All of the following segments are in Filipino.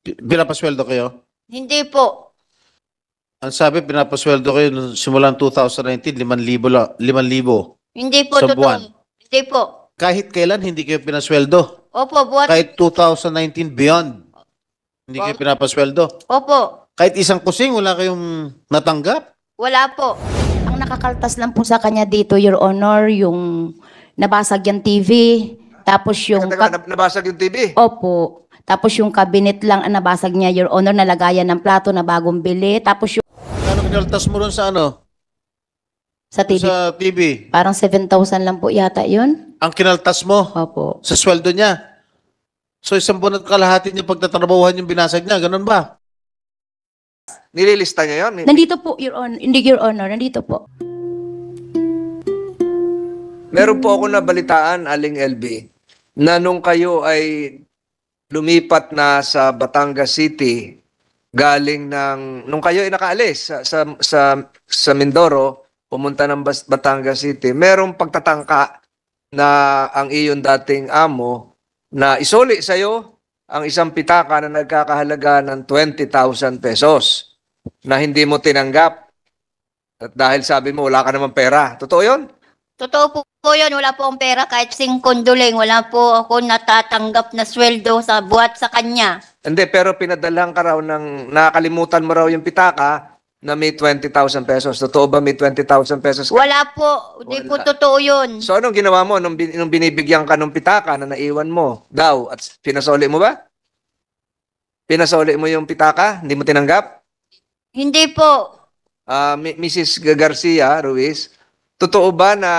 Pinapasweldo kayo? Hindi po. Ang sabi, pinapasweldo kayo nung simulang 2019, 5,000 lang, 5,000 Hindi po sa totoo. buwan. Hindi po. Kahit kailan, hindi kayo pinasweldo. Opo, buwan. Kahit 2019 beyond, hindi kayo pinapasweldo. Opo. Kahit isang kusing, wala kayong natanggap. Wala po. Ang nakakaltas lang po sa kanya dito, Your Honor, yung nabasag yung TV, tapos yung... Nabasag yung TV? Opo. Tapos yung cabinet lang ang nabasag niya, Your Honor, nalagayan ng plato na bagong bili. Tapos yung Ano kinaltas mo ron sa ano? sa TV, Sa TV. parang 7,000 lang po yata yun. Ang kinaltas mo Opo. sa sweldo niya. So isang buwan at kalahati niya pagtatrabahuhan yung binasag niya. Ganun ba? Nililista niya yun? Nandito po, Your Honor. Hindi, Your Honor. Nandito po. Meron po ako nabalitaan, Aling LB, na nung kayo ay lumipat na sa Batangas City, galing ng, nung kayo ay nakaalis sa Mindoro, pumunta ng Batangas City, merong pagtatangka na ang iyon dating amo na isuli sa'yo ang isang pitaka na nagkakahalaga ng 20,000 pesos na hindi mo tinanggap. At dahil sabi mo, wala ka naman pera. Totoo yun? Totoo po yun. Wala po akong pera kahit singkonduling. Wala po ako natatanggap na sweldo sa buhat sa kanya. Hindi, pero pinadalhan ka raw ng, nakalimutan mo raw yung pitaka na may 20,000 pesos. Totoo ba may 20,000 pesos? Wala po. Hindi po Wala. totoo yun. So anong ginawa mo nung binibigyan ka ng pitaka na naiwan mo daw at pinasoli mo ba? Pinasoli mo yung pitaka? Hindi mo tinanggap? Hindi po. Mrs. Garcia Ruiz, totoo ba na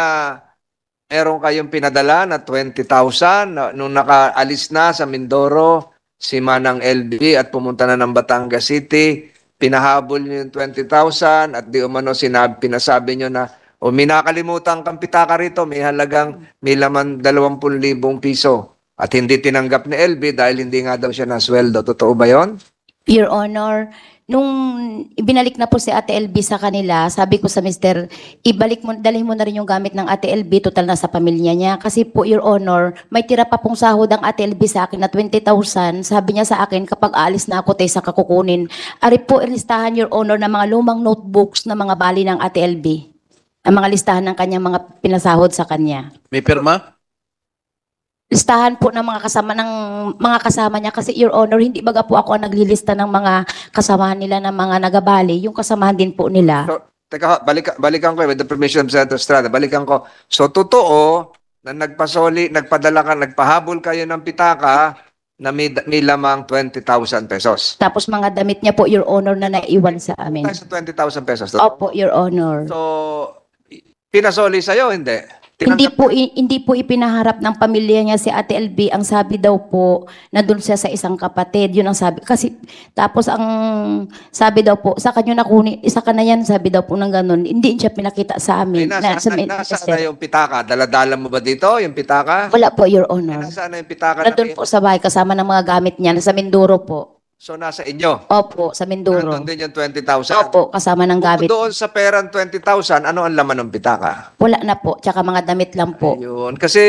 meron kayong pinadala na 20,000 nung nakaalis na sa Mindoro si Manang LB at pumunta na ng Batangas City? Pinahabol niyo yung 20,000 at di umano pinasabi niyo na may nakalimutan kang pitaka rito, may laman 20,000 piso at hindi tinanggap ni LB dahil hindi nga daw siya nasweldo. Totoo ba yon? Your Honor, nung ibinalik na po si Ate LB sa kanila, sabi ko sa Mr., dalhin mo na rin yung gamit ng Ate LB, total na sa pamilya niya. Kasi po, Your Honor, may tira pa pong sahod ang Ate LB sa akin na 20,000. Sabi niya sa akin, kapag aalis na ako, tayo sa kakukunin. Ari po, listahan, Your Honor, ng mga lumang notebooks na mga bali ng Ate LB. Ang mga listahan ng kanyang mga pinasahod sa kanya. May pirma? Listahan po ng mga kasama niya kasi, Your Honor, hindi baga po ako ang naglilista ng mga kasamahan nila ng mga nagabali, yung kasamahan din po nila. So, teka, balikan ko with the permission of Senator Estrada. Balikan ko. So, totoo na nagpahabol kayo ng pitaka na may lamang 20,000 pesos. Tapos mga damit niya po, Your Honor, na naiwan sa amin. Sa 20,000 pesos. Totoo? Opo, Your Honor. So, pinasoli sa'yo, hindi? Hindi po ipinaharap ng pamilya niya si Ate LB. Ang sabi daw po, na doon siya sa isang kapatid. Yun ang sabi. Kasi, tapos ang sabi daw po, sa kanyo nakuni, isa ka na yan, sabi daw po ng ganun. Hindi siya pinakita sa amin. Nasaan na yung pitaka? Daladala mo ba dito, yung pitaka? Wala po, Your Honor. Nasaan na yung pitaka? Nandun po sa bahay, kasama ng mga gamit niya. Nasa Mindoro po. So, nasa inyo? Opo, sa Mindoro. Nandun din yung 20,000? Opo, kasama ng gamit. Doon sa perang 20,000, ano ang laman ng pitaka? Wala na po, tsaka mga damit lang po. Ayun. Kasi,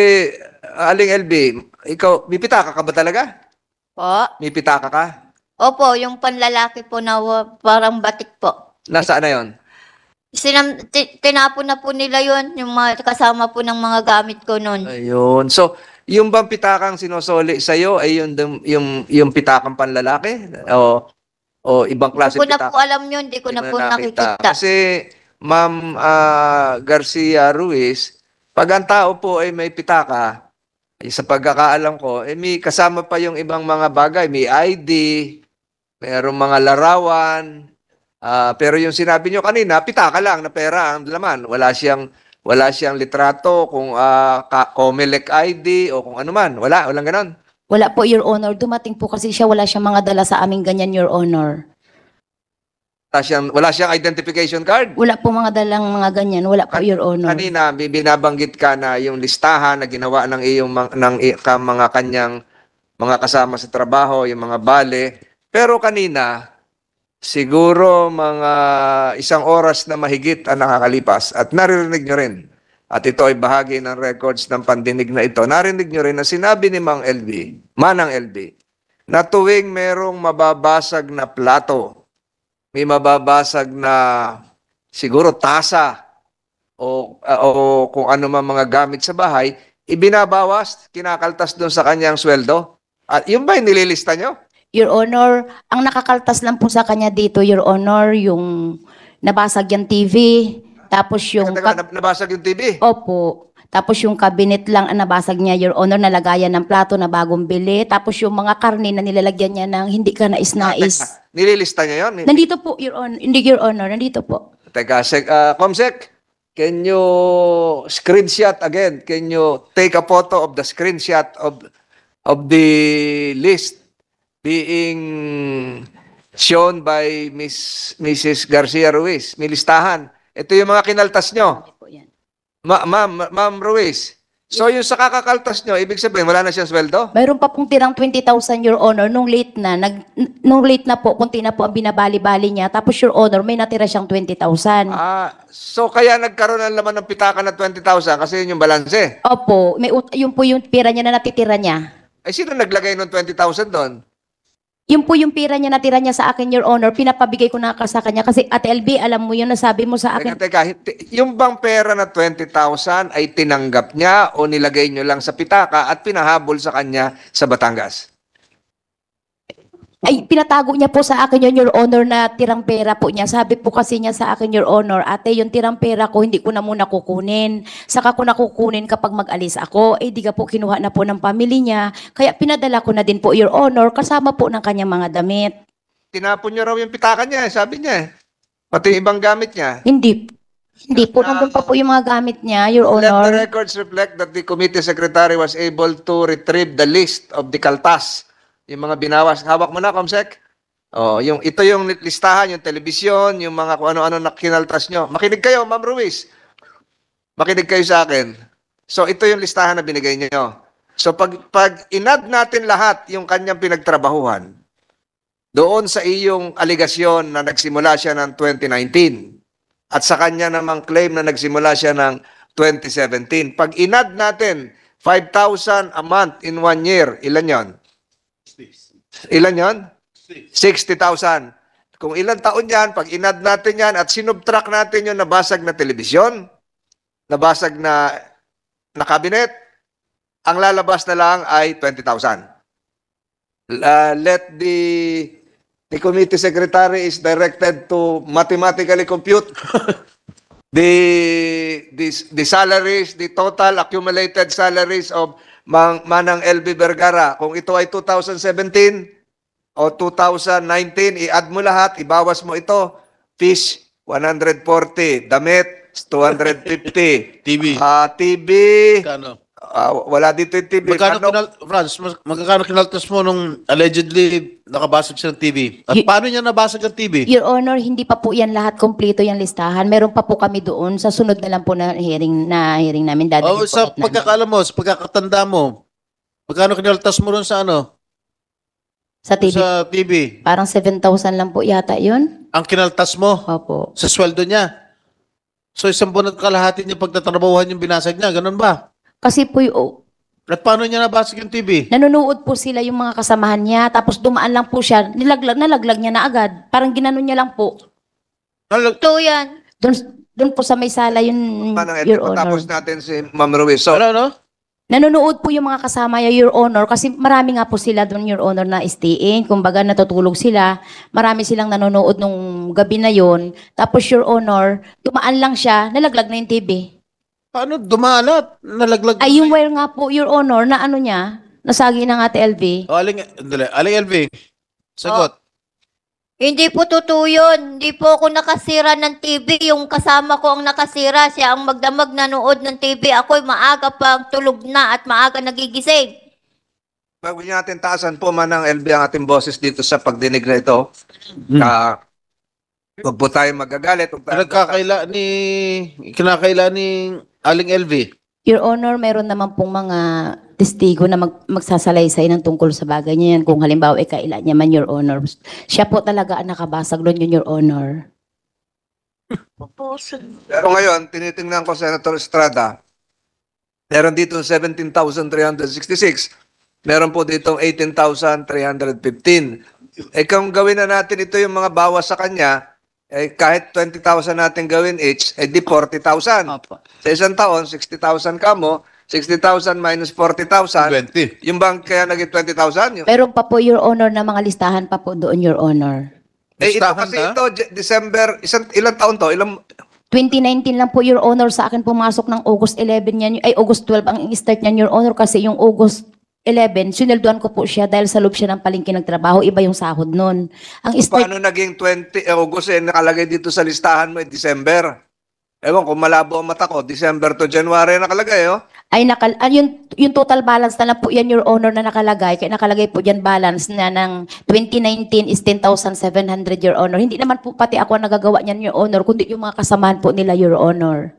Aling LB, ikaw, may pitaka ka ba talaga? Po. May pitaka ka? Opo, yung panlalaki po na parang batik po. Nasaan na yon? Tinapon na po nila yun, yung mga kasama po ng mga gamit ko noon. Ayun. So, yung bang pitakang sinosoli sa'yo ay yung pitakang panlalaki? O ibang klase Hindi ko na pitaka? po alam yun, hindi ko na po nakikita. Kasi, Ma'am Garcia Ruiz, pag ang tao po ay may pitaka, sa pagkakaalam ko, may kasama pa yung ibang mga bagay. May ID, mayroong mga larawan, pero yung sinabi nyo kanina, pitaka lang na pera ang laman. Wala siyang litrato kung Comelec ID o kung ano man. Walang ganon. Wala po, Your Honor. Dumating po kasi siya, wala siyang mga dala sa aming ganyan, Your Honor. Wala siyang identification card. Wala po mga dalang mga ganyan. Wala po, Your Honor. Kanina, binabanggit ka na yung listahan na ginawa ng mga kanyang mga kasama sa trabaho, yung mga bale. Pero kanina, siguro mga 1 oras na mahigit ang nakakalipas at naririnig nyo rin. At ito ay bahagi ng records ng pandinig na ito. Narinig nyo rin na sinabi ni Manang LB na tuwing merong mababasag na plato, may mababasag na siguro tasa o kung ano man mga gamit sa bahay, ibinabawas, kinakaltas doon sa kanyang sweldo? At yun ba yung nililista nyo? Your Honor, ang nakakaltas lang po sa kanya dito, Your Honor, yung nabasag yung TV, tapos yung... Teka, nabasag yung TV? Opo. Tapos yung cabinet lang ang nabasag niya, Your Honor, nalagayan ng plato na bagong bili. Tapos yung mga karne na nilalagyan niya ng hindi ka nais-nais. Teka, nililista niya yun? Nandito po, Your Honor. Hindi, Your Honor. Nandito po. Teka, Comsec, can you screenshot again? Can you take a photo of the screenshot of the list being shown by Mrs. Garcia Ruiz? May listahan. Ito yung mga kinaltas nyo. Po yan. Ma'am Ruiz. So yung sa kakakaltas nyo, ibig sabihin, wala na siyang sweldo? Mayroon pa pong tirang 20,000, Your Honor, nung late na po, kunti na po ang binabali-bali niya. Tapos, Your Honor, may natira siyang 20,000. So kaya nagkaroon ng laman ng pitaka na 20,000 kasi yun yung balanse. Opo, yun po yung pira niya na natitira niya. Ay, sino naglagay ng 20,000 doon? Yun po yung pira niya natira niya sa akin, Your Honor, pinapabigay ko na sa kanya. Kasi, Ate LB, alam mo yun, nasabi mo sa akin. Teka, yung bang pera na 20,000 ay tinanggap niya o nilagay niyo lang sa pitaka at pinahabol sa kanya sa Batangas? Ay, pinatago niya po sa akin yun, Your Honor, na tirang pera po niya. Sabi po kasi niya sa akin, Your Honor, ate, yung tirang pera ko, hindi ko na muna kukunin. Saka ko na kukunin kapag mag-alis ako. Eh, di ka po kinuha na po ng pamilya niya. Kaya pinadala ko na din po, Your Honor, kasama po ng kanyang mga damit. Tinapon niya raw yung pitaka niya, sabi niya. Pati yung ibang gamit niya. Hindi po, nandun pa po yung mga gamit niya, Your Let the Honor. records reflect that the committee secretary was able to retrieve the list of the kaltas. Yung mga binawas. Hawak mo na, Comsec. Ito yung listahan, yung telebisyon, yung mga kung ano-ano na kinaltas nyo. Makinig kayo, Ma'am Ruiz. Makinig kayo sa akin. So, ito yung listahan na binigay nyo. So, pag inad natin lahat yung kanyang pinagtrabahuhan, doon sa iyong aligasyon na nagsimula siya ng 2019 at sa kanya namang claim na nagsimula siya ng 2017. Pag inad natin 5,000 a month in 1 year, ilan yon? Ilan yon? 60,000. Kung ilang taon yan, pag inad natin yan at sinubtract natin yung nabasag na telebisyon, nabasag na cabinet, ang lalabas na lang ay 20,000. Let the committee secretary is directed to mathematically compute the salaries, the total accumulated salaries of Manang LB Vergara. Kung ito ay 2017 o 2019, i-add mo lahat, ibawas mo ito. Fish, 140. Damit, 250. TV. TV, Kano? wala dito yung TV. Magkano kinaltas mo nung allegedly nakabasag siya ng TV? At paano niya nabasag ang TV? Your Honor, hindi pa po yan lahat kompleto yung listahan. Meron pa po kami doon. Sa sunod na lang po na hearing namin dadalhin po. Sa pagkakaalam mo, sa pagkakatanda mo, magkano kinaltas mo ron sa ano? Sa TV. Sa TV. Parang 7,000 lang po yata yun. Ang kinaltas mo Opo. sa sweldo niya. So isang buwan at kalahati niya pagtatrabahuhan yung binasag niya, ganun ba? Kasi po At paano niya nabasag yung TV? nanonood po sila yung mga kasamahan niya. Tapos dumaan lang po siya. Nalaglag niya na agad. Parang ginanon niya lang po. Ito yan. Doon po sa may sala yun, Manang Your LB, Honor. tapos natin si Ma'am Ruiz. So, Ano? Nanonood po yung mga kasama niya, Your Honor, kasi marami nga po sila doon, Your Honor, na stay-in. Kumbaga, natutulog sila. Marami silang nanonood nung gabi na yon. Tapos, Your Honor, dumaan lang siya, nalaglag na yung TV. Paano dumalat? Nalaglag? Ay, yung wire nga po, Your Honor, na ano niya, nasagi ng Ate LV. Aling LV, sagot. Hindi po totoo yun. Hindi po ako nakasira ng TV. Yung kasama ko ang nakasira. Siya ang magdamag nanood ng TV. Ako'y maaga pang tulog na at maaga nagigising. bago natin taasan po, Manang LB, ang ating boses dito sa pagdinig na ito. Huwag po tayo magagalit. Kinakaila ni Aling LV. Your Honor, meron naman pong mga testigo na magsasalaysay ng tungkol sa bagay niya yan. Kung halimbawa, kaila niya man, Your Honor. Siya po talaga ang nakabasag doon yun, Your Honor. Pero ngayon, tinitingnan ko, Senator Estrada, meron dito 17,366. Meron po ditong 18,315. Kung gawin na natin ito yung mga bawas sa kanya, kahit 20,000 natin gawin each, di 40,000. Opo. Sa isang taon, 60,000 ka mo, 60,000 minus 40,000. 20. Yung bang kaya naging 20,000? Meron pa po, Your Honor, na mga listahan pa po doon, Your Honor. Ito Listahan kasi na? ito, December, ilang taon to? 2019 lang po, Your Honor, sa akin pumasok ng August 11 yan, ay August 12 ang start niyan, Your Honor, kasi yung August 11, sinelduan ko po siya dahil sa loob siya ng palengke nagtrabaho, iba yung sahod nun. Ang start, Paano naging 20 August nakalagay dito sa listahan mo, December? Ewan, kung malabo ang mata ko, December to January nakalagay, oh. ay yung total balance na lang po yan, Your Honor, na nakalagay, kaya nakalagay po dyan balance na ng 2019 is 10,700, Your Honor. Hindi naman po pati ako ang nagagawa niyan, Your Honor, kundi yung mga kasamahan po nila, Your Honor.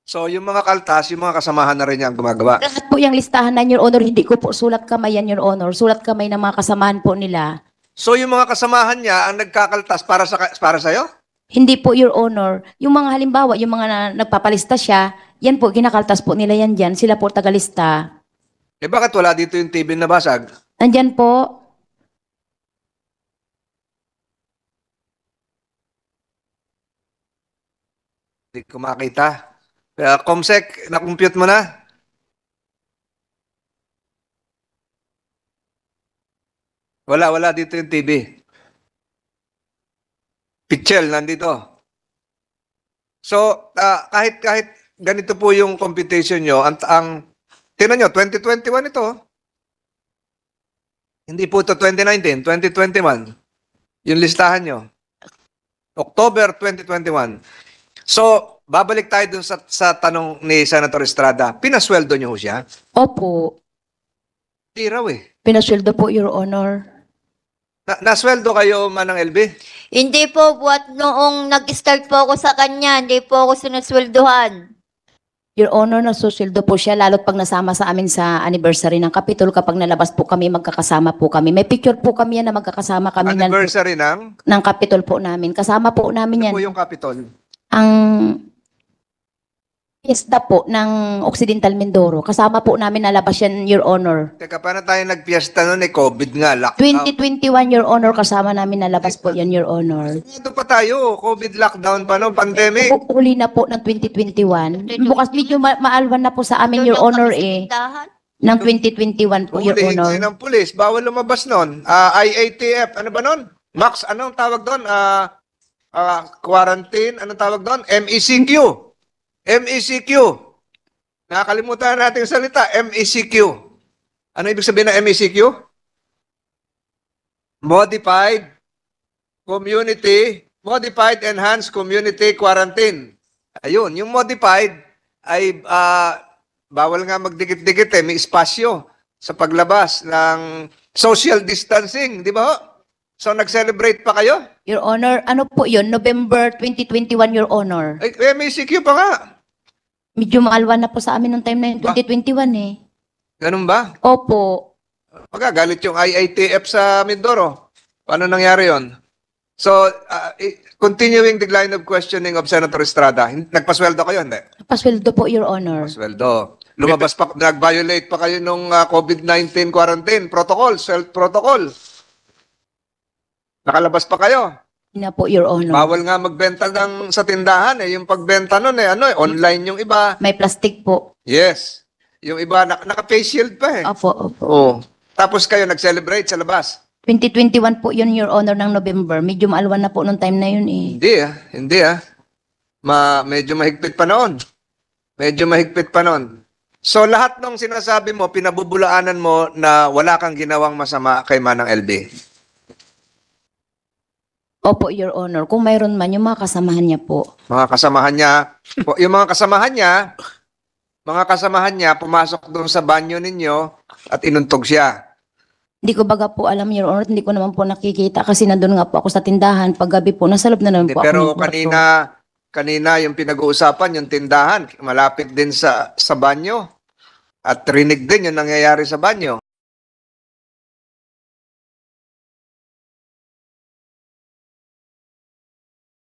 So, yung mga kaltas, yung mga kasamahan na rin niya ang gumagawa. Lahat po yung listahan na, Your Honor, hindi ko po sulat kamay yan, Your Honor. Sulat kamay ng mga kasamahan po nila. So, yung mga kasamahan niya ang nagkakaltas para sa'yo? Hindi po, Your Honor. Yung mga halimbawa, yung mga nagpapalista siya, yan po, kinakaltas po nila yan dyan. Sila po tagalista. Bakit wala dito yung TV na basag? Nandyan po. Hindi ko makita. Comsec, na-compute mo na? Wala dito yung TV. Pichel, nandito. So, kahit ganito po yung computation nyo, tingnan nyo, 2021 ito. Hindi po ito 2019, 2021. Yung listahan nyo. October 2021. So, babalik tayo dun sa tanong ni Senator Estrada. Pinasweldo nyo ho siya? Opo. Hindi raw eh. Pinasweldo po, Your Honor. Nasweldo kayo, Manang LB? Hindi po, buat noong nag-start po ako sa kanya, hindi po ako sinusweldohan. Your Honor, nasusweldo po siya, lalo't pag nasama sa amin sa anniversary ng Kapitol, kapag nalabas po kami, magkakasama po kami. May picture po kami yan na magkakasama kami Anniversary ng? ng Kapitol po namin. Kasama po namin Ano yan. po yung Capitol? Ang fiesta po ng Occidental Mindoro. Kasama po namin nalabas yan, Your Honor. Teka, paano tayo nagpiesta noon COVID nga, lockdown? 2021, Your Honor, kasama namin nalabas po yan, Your Honor. Ito pa tayo, COVID lockdown pa no, pandemic. Huli na po ng 2021. Bukas medyo maalwan na po sa amin, Your Honor, ng 2021 po, Your Hulihin Honor. kayo ng pulis, bawal lumabas noon. IATF, ano ba noon? Max, anong tawag doon? Quarantine, anong tawag doon? MECQ. MECQ. Nakakalimutan natin yung salita, MECQ. Ano ibig sabihin ng MECQ? Modified Enhanced Community Quarantine. Ayun, yung modified ay bawal nga magdikit-dikit may espasyo sa paglabas ng social distancing, di ba ho? So, nag-celebrate pa kayo? Your Honor, ano po yun? November 2021, Your Honor. MECQ pa nga. Medyo maalwan na po sa amin nung time na yun, 2021 eh. Ganun ba? Opo. Magagalit yung IITF sa Mindoro. Paano nangyari yon? So, continuing the line of questioning of Senator Estrada, nagpasweldo kayo, hindi? Pasweldo po, Your Honor. Pasweldo. Lumabas pa, nag-violate pa kayo nung COVID-19 quarantine protocol, self-protocol. Nakalabas pa kayo. Na po, Your Honor. Bawal nga magbenta sa tindahan yung pagbenta nun online yung iba. May plastic po. Yes. Yung iba naka-face shield pa Opo, opo. Oh. Tapos kayo nag-celebrate sa labas. 2021 po yun, Your Honor, ng November. Medyo maalwan na po nung time na yun eh. Hindi medyo mahigpit pa noon. So lahat ng sinasabi mo, pinabubulaanan mo na wala kang ginawang masama kay Manang LB. Opo, Your Honor. Kung mayroon man, yung mga kasamahan niya po. Mga kasamahan niya, pumasok doon sa banyo ninyo at inuntog siya. Hindi ko baga po alam, Your Honor. Hindi ko naman po nakikita kasi nandun nga po ako sa tindahan. Paggabi po, nasa loob na naman po ako. Pero ng kwarto. kanina yung pinag-uusapan, yung tindahan, malapit din sa banyo. At rinig din yung nangyayari sa banyo.